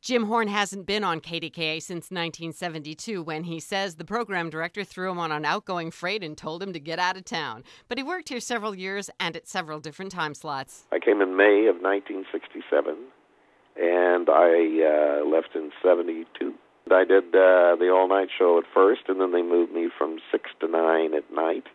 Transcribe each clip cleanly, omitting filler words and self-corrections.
Jim Horn hasn't been on KDKA since 1972 when he says the program director threw him on an outgoing freight and told him to get out of town. But he worked here several years and at several different time slots. I came in May of 1967, and I left in 72. I did the all-night show at first, and then they moved me from 6 to 9 at night.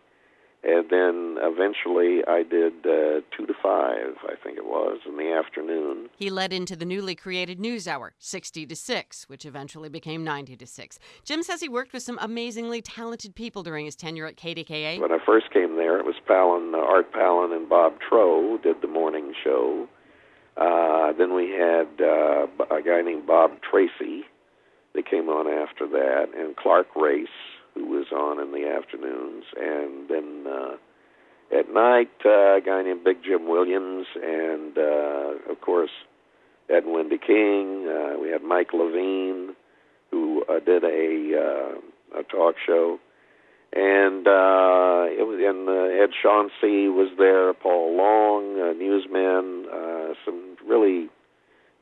And then eventually I did 2 to 5, I think it was, in the afternoon. He led into the newly created NewsHour, 60 to 6, which eventually became 90 to 6. Jim says he worked with some amazingly talented people during his tenure at KDKA. When I first came there, it was Art Palin and Bob Troe did the morning show. Then we had a guy named Bob Tracy that came on after that, and Clark Race, who was on in the afternoons, and then at night, a guy named Big Jim Williams, and of course, Ed and Wendy King. We had Mike Levine, who did a talk show, and Ed Chauncey was there, Paul Long, newsmen, some really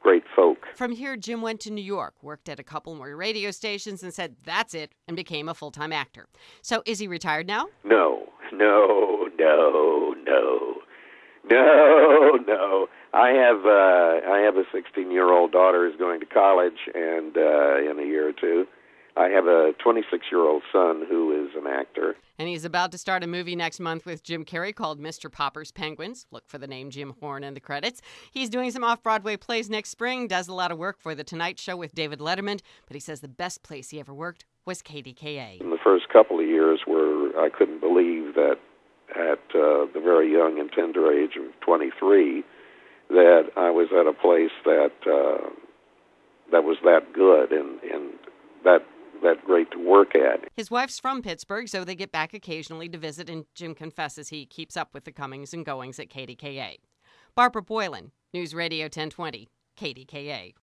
great folk. From here, Jim went to New York, worked at a couple more radio stations, and said, that's it, and became a full-time actor. So is he retired now? No. I have a 16-year-old daughter who's going to college, and in a year or two. I have a 26-year-old son who is an actor. And he's about to start a movie next month with Jim Carrey called Mr. Popper's Penguins. Look for the name Jim Horn in the credits. He's doing some off-Broadway plays next spring, does a lot of work for The Tonight Show with David Letterman, but he says the best place he ever worked was KDKA. In the first couple of years where I couldn't believe that at the very young and tender age of 23 that I was at a place that was that good and that great to work at. His wife's from Pittsburgh, so they get back occasionally to visit, and Jim confesses he keeps up with the comings and goings at KDKA. Barbara Boylan, News Radio 1020, KDKA.